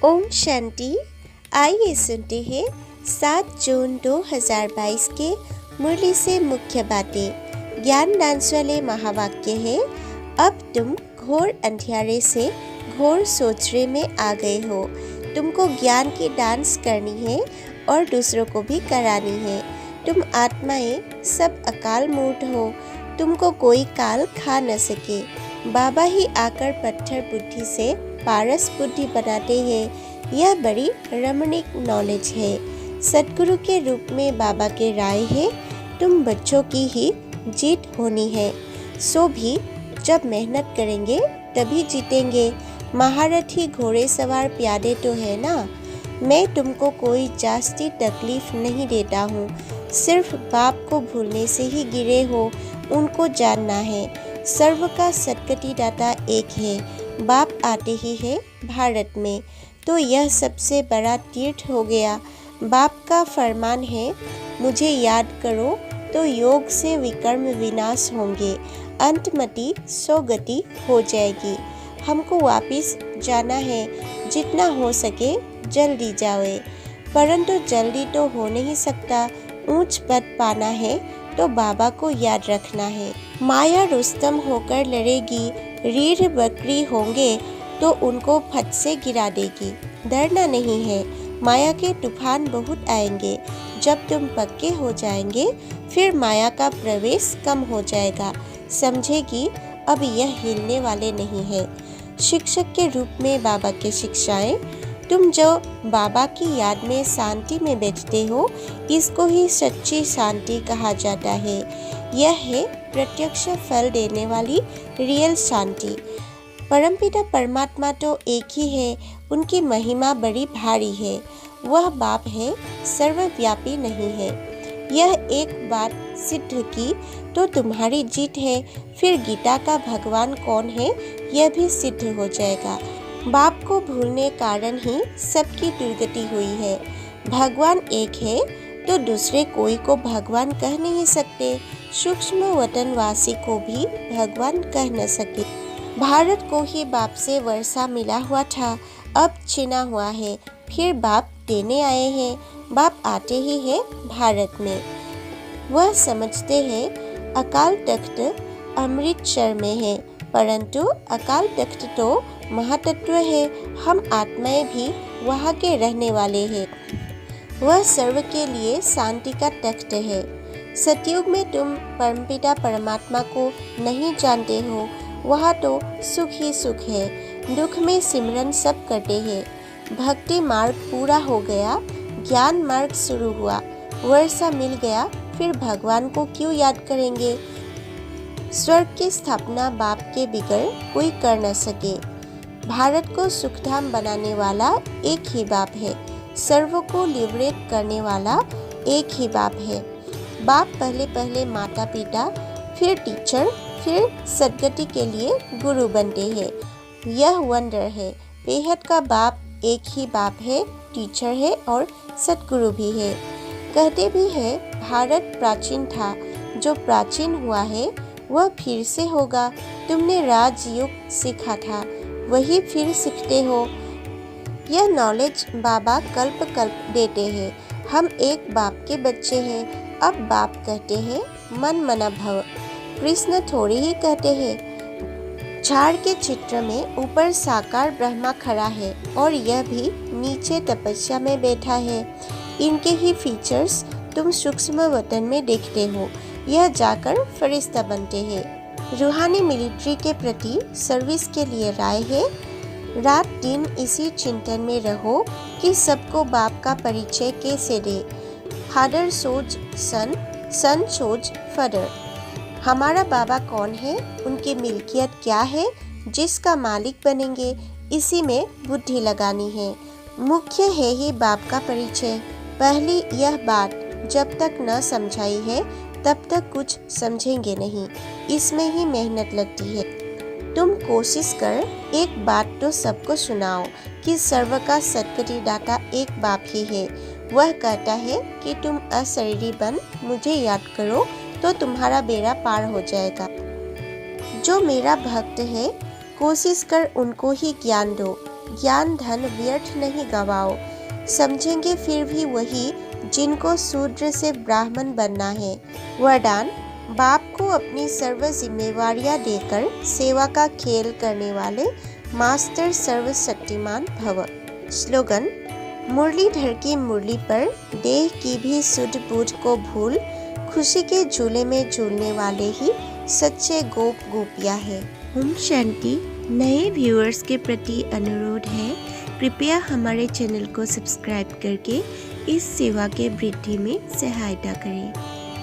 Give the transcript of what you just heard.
ओम शांति। आइए सुनते हैं 7 जून 2022 के मुरली से मुख्य बातें। ज्ञान डांस वाले महावाक्य है, अब तुम घोर अंधियारे से घोर सोचरे में आ गए हो। तुमको ज्ञान की डांस करनी है और दूसरों को भी करानी है। तुम आत्माएं सब अकाल मूर्त हो, तुमको कोई काल खा न सके। बाबा ही आकर पत्थर बुद्धि से पारस बुद्धि बनाते हैं। यह बड़ी रमणीक नॉलेज है। सतगुरु के रूप में बाबा के राय है, तुम बच्चों की ही जीत होनी है। सो भी जब मेहनत करेंगे तभी जीतेंगे। महारथी घोड़े सवार प्यादे तो है ना। मैं तुमको कोई जास्ती तकलीफ नहीं देता हूँ, सिर्फ बाप को भूलने से ही गिरे हो, उनको जानना है। सर्व का सदगति दाता एक है, बाप आते ही है भारत में, तो यह सबसे बड़ा तीर्थ हो गया। बाप का फरमान है, मुझे याद करो तो योग से विकर्म विनाश होंगे, अंतमति सौगति हो जाएगी। हमको वापिस जाना है, जितना हो सके जल्दी जाओ, परंतु जल्दी तो हो नहीं सकता। ऊंच पद पाना है तो बाबा को याद रखना है। माया रुस्तम होकर लड़ेगी, रीढ़ बकरी होंगे तो उनको फट से गिरा देगी। डरना नहीं है, माया के तूफान बहुत आएंगे। जब तुम पक्के हो जाएंगे फिर माया का प्रवेश कम हो जाएगा। समझेगी अब यह हिलने वाले नहीं है। शिक्षक के रूप में बाबा की शिक्षाएं, तुम जो बाबा की याद में शांति में बैठते हो, इसको ही सच्ची शांति कहा जाता है। यह है प्रत्यक्ष फल देने वाली रियल शांति। परमपिता परमात्मा तो एक ही है, उनकी महिमा बड़ी भारी है। वह बाप है, सर्वव्यापी नहीं है। यह एक बात सिद्ध की तो तुम्हारी जीत है। फिर गीता का भगवान कौन है यह भी सिद्ध हो जाएगा। बाप को भूलने कारण ही सबकी दुर्गति हुई है। भगवान एक है तो दूसरे कोई को भगवान कह नहीं सकते। सूक्ष्म वतनवासी को भी भगवान कह न सके। भारत को ही बाप से वर्षा मिला हुआ था, अब छिना हुआ है, फिर बाप देने आए हैं। बाप आते ही है भारत में। वह समझते हैं अकाल तख्त अमृतसर में है, परंतु अकाल तख्त तो महातत्व है। हम आत्माएं भी वहाँ के रहने वाले हैं। वह सर्व के लिए शांति का तख्त है। सतयुग में तुम परमपिता परमात्मा को नहीं जानते हो, वहाँ तो सुख ही सुख है। दुख में सिमरन सब करते हैं। भक्ति मार्ग पूरा हो गया, ज्ञान मार्ग शुरू हुआ, वर्षा मिल गया, फिर भगवान को क्यों याद करेंगे। स्वर्ग की स्थापना बाप के बिगड़ कोई कर न सके। भारत को सुखधाम बनाने वाला एक ही बाप है। सर्व को लिबरेट करने वाला एक ही बाप है। बाप पहले पहले माता पिता, फिर टीचर, फिर सदगति के लिए गुरु बनते हैं। यह वंडर है। बेहद का बाप एक ही बाप है, टीचर है और सदगुरु भी है। कहते भी है भारत प्राचीन था, जो प्राचीन हुआ है वह फिर से होगा। तुमने राजयोग सीखा था, वही फिर सीखते हो। यह नॉलेज बाबा कल्प कल्प देते हैं। हम एक बाप के बच्चे हैं। अब बाप कहते हैं मन मना भव, कृष्ण थोड़ी ही कहते हैं। झाड़ के चित्र में ऊपर साकार ब्रह्मा खड़ा है और यह भी नीचे तपस्या में बैठा है। इनके ही फीचर्स तुम सूक्ष्म वतन में देखते हो। यह जाकर फरिश्ता बनते हैं। रूहानी मिलिट्री के प्रति सर्विस के लिए राय है, रात दिन इसी चिंतन में रहो कि सबको बाप का परिचय कैसे दे। फादर सोच सन, सन सोच फादर। हमारा बाबा कौन है, उनकी मिल्कियत क्या है, जिसका मालिक बनेंगे, इसी में बुद्धि लगानी है। मुख्य है ही बाप का परिचय। पहली यह बात जब तक न समझाई है तब तक कुछ समझेंगे नहीं। इसमें ही मेहनत लगती है। तुम कोशिश कर एक बात तो सबको सुनाओ कि सर्व का सदगति दाता एक बाप ही है। वह कहता है कि तुम अशरीरी बन मुझे याद करो तो तुम्हारा बेड़ा पार हो जाएगा। जो मेरा भक्त है, कोशिश कर उनको ही ज्ञान दो। ज्ञान धन व्यर्थ नहीं गवाओ। समझेंगे फिर भी वही जिनको शूद्र से ब्राह्मण बनना है। वरदान, बाप को अपनी सर्व जिम्मेवारियां देकर सेवा का खेल करने वाले मास्टर सर्वशक्तिमान भव। स्लोगन, मुरलीधर की मुरली पर देह की भी सुध बूझ को भूल, खुशी के झूले में झूलने वाले ही सच्चे गोप गोपियाँ हैं। ओम शांति। नए व्यूअर्स के प्रति अनुरोध है, कृपया हमारे चैनल को सब्सक्राइब करके इस सेवा के वृद्धि में सहायता करें।